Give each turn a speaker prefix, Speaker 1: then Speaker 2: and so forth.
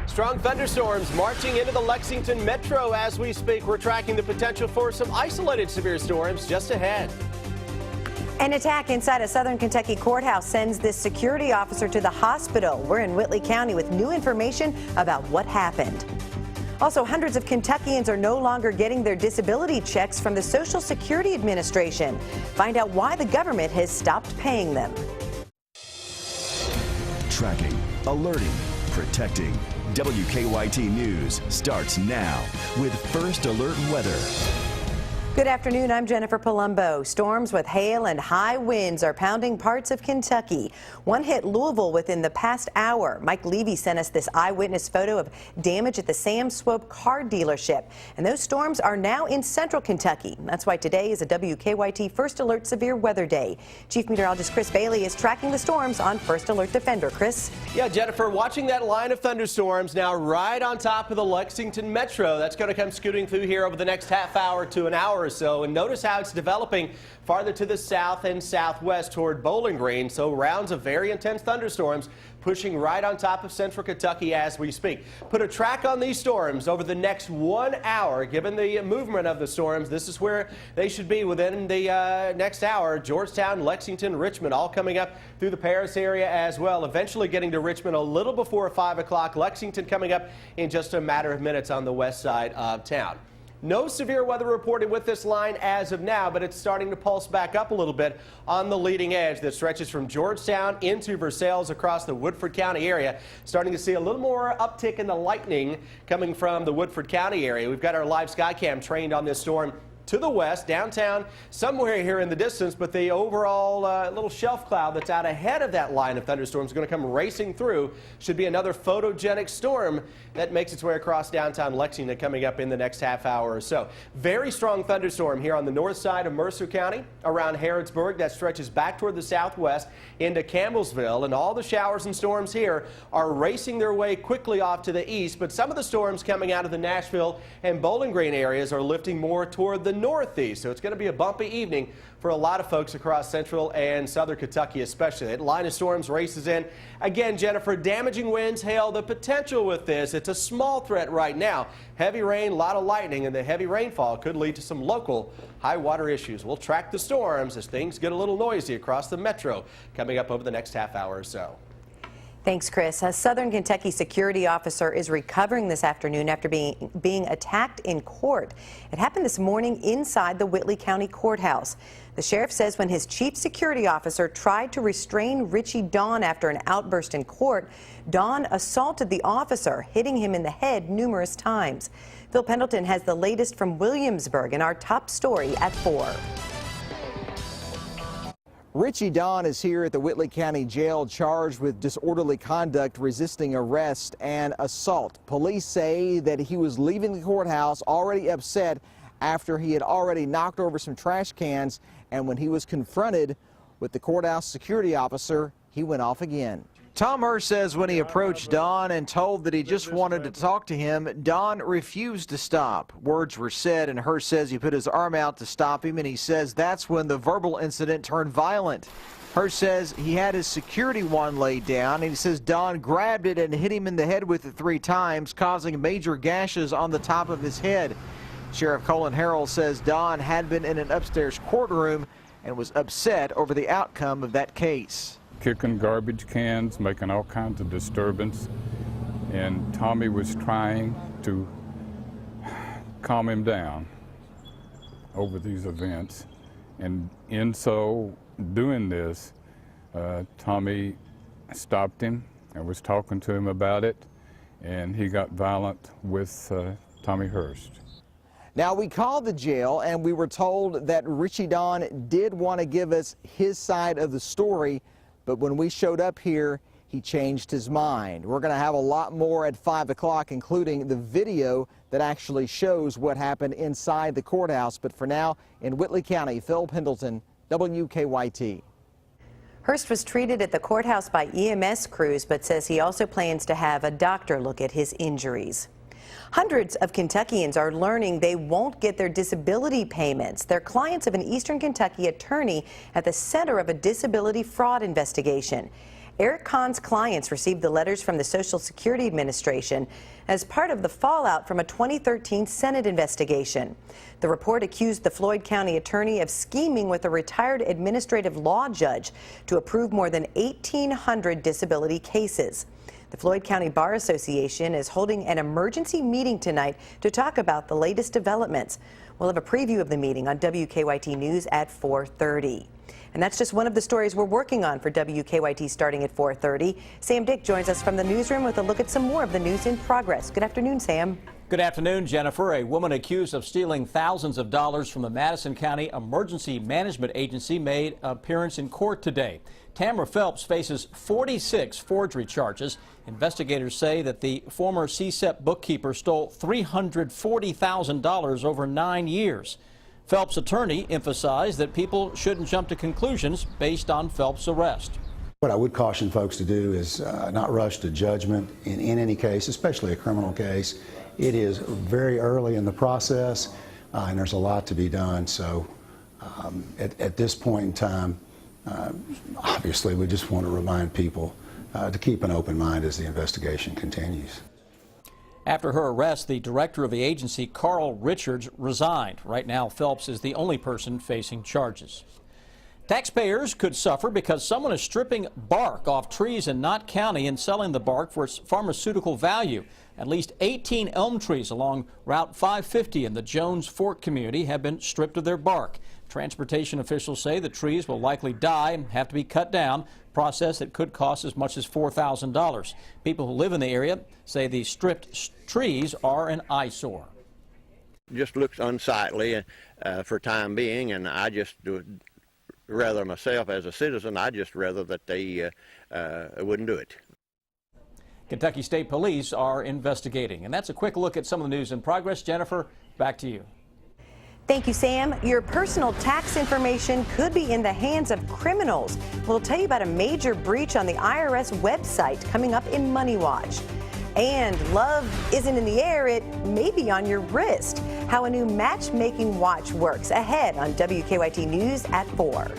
Speaker 1: Strong thunderstorms marching into the Lexington metro as we speak. We're tracking the potential for some isolated severe storms just ahead.
Speaker 2: An attack inside a southern Kentucky courthouse sends this security officer to the hospital. We're in Whitley County with new information about what happened. Also, hundreds of Kentuckians are no longer getting their disability checks from the Social Security Administration. Find out why the government has stopped paying them.
Speaker 3: Tracking, alerting, protecting. WKYT News starts now with First Alert Weather.
Speaker 2: Good afternoon, I'm Jennifer Palumbo. Storms with hail and high winds are pounding parts of Kentucky. One hit Louisville within the past hour. Mike Levy sent us this eyewitness photo of damage at the Sam Swope car dealership. And those storms are now in central Kentucky. That's why today is a WKYT First Alert Severe Weather Day. Chief Meteorologist Chris Bailey is tracking the storms on First Alert Defender. Chris?
Speaker 1: Yeah, Jennifer, watching that line of thunderstorms now right on top of the Lexington metro. That's going to come scooting through here over the next half hour to an hour or so, and notice how it's developing farther to the south and southwest toward Bowling Green. So rounds of very intense thunderstorms pushing right on top of central Kentucky as we speak. Put a track on these storms over the next 1 hour. Given the movement of the storms, this is where they should be within the next hour. Georgetown, Lexington, Richmond, all coming up through the Paris area as well. Eventually getting to Richmond a little before 5 o'clock. Lexington coming up in just a matter of minutes on the west side of town. No severe weather reported with this line as of now, but it's starting to pulse back up a little bit on the leading edge that stretches from Georgetown into Versailles across the Woodford County area. Starting to see a little more uptick in the lightning coming from the Woodford County area. We've got our live Skycam trained on this storm to the west, downtown, somewhere here in the distance, but the overall little shelf cloud that's out ahead of that line of thunderstorms is going to come racing through. Should be another photogenic storm that makes its way across downtown Lexington coming up in the next half hour or so. Very strong thunderstorm here on the north side of Mercer County around Harrodsburg that stretches back toward the southwest into Campbellsville, and all the showers and storms here are racing their way quickly off to the east, but some of the storms coming out of the Nashville and Bowling Green areas are lifting more toward the northeast, so it's going to be a bumpy evening for a lot of folks across central and southern Kentucky especially. That line of storms races in. Again, Jennifer, damaging winds, hail, the potential with this. It's a small threat right now. Heavy rain, a lot of lightning, and the heavy rainfall could lead to some local high water issues. We'll track the storms as things get a little noisy across the metro coming up over the next half hour or so.
Speaker 2: Thanks, Chris. A southern Kentucky security officer is recovering this afternoon after being attacked in court. It happened this morning inside the Whitley County Courthouse. The sheriff says when his chief security officer tried to restrain Richie Dawn after an outburst in court, Dawn assaulted the officer, hitting him in the head numerous times. Phil Pendleton has the latest from Williamsburg in our top story at 4.
Speaker 4: Richie Dawn is here at the Whitley County Jail charged with disorderly conduct, resisting arrest, and assault. Police say that he was leaving the courthouse already upset after he had already knocked over some trash cans, and when he was confronted with the courthouse security officer, he went off again. Tom Hurst says when he approached Don and told that he just wanted to talk to him, Don refused to stop. Words were said, and Hurst says he put his arm out to stop him, and he says that's when the verbal incident turned violent. Hurst says he had his security wand laid down, and he says Don grabbed it and hit him in the head with it 3 times, causing major gashes on the top of his head. Sheriff Colin Harrell says Don had been in an upstairs courtroom and was upset over the outcome of that case.
Speaker 5: Kicking garbage cans, making all kinds of disturbance, and Tommy was trying to calm him down over these events, and in so doing this, Tommy stopped him and was talking to him about it, and he got violent with Tommy Hurst.
Speaker 4: Now, we called the jail and we were told that Richie Dawn did want to give us his side of the story, but when we showed up here, he changed his mind. We're going to have a lot more at 5 o'clock, including the video that actually shows what happened inside the courthouse. But for now, in Whitley County, Phil Pendleton, WKYT.
Speaker 2: Hurst was treated at the courthouse by EMS crews, but says he also plans to have a doctor look at his injuries. Hundreds of Kentuckians are learning they won't get their disability payments. They're clients of an Eastern Kentucky attorney at the center of a disability fraud investigation. Eric Kahn's clients received the letters from the Social Security Administration as part of the fallout from a 2013 Senate investigation. The report accused the Floyd County attorney of scheming with a retired administrative law judge to approve more than 1,800 disability cases. The Floyd County Bar Association is holding an emergency meeting tonight to talk about the latest developments. We'll have a preview of the meeting on WKYT News at 4:30. And that's just one of the stories we're working on for WKYT starting at 4:30. Sam Dick joins us from the newsroom with a look at some more of the news in progress. Good afternoon, Sam.
Speaker 6: Good afternoon, Jennifer. A woman accused of stealing thousands of dollars from the Madison County Emergency Management Agency made an appearance in court today. Tamara Phelps faces 46 forgery charges. Investigators say that the former CSEP bookkeeper stole $340,000 over 9 years. Phelps' attorney emphasized that people shouldn't jump to conclusions based on Phelps' arrest.
Speaker 7: What I would caution folks to do is not rush to judgment in any case, especially a criminal case. It is very early in the process, and there's a lot to be done. So at this point in time, obviously we just want to remind people to keep an open mind as the investigation continues.
Speaker 6: After her arrest, the director of the agency, Carl Richards, resigned. Right now, Phelps is the only person facing charges. Taxpayers could suffer because someone is stripping bark off trees in Knott County and selling the bark for its pharmaceutical value. At least 18 elm trees along Route 550 in the Jones Fork community have been stripped of their bark. Transportation officials say the trees will likely die and have to be cut down, a process that could cost as much as $4,000. People who live in the area say the stripped trees are an eyesore.
Speaker 8: Just looks unsightly for time being, and I just rather myself as a citizen, I just rather that they wouldn't do it.
Speaker 6: Kentucky State Police are investigating. And that's a quick look at some of the news in progress. Jennifer, back to you.
Speaker 2: Thank you, Sam. Your personal tax information could be in the hands of criminals. We'll tell you about a major breach on the IRS website coming up in Money Watch. And love isn't in the air, it may be on your wrist. How a new matchmaking watch works ahead on WKYT News at 4.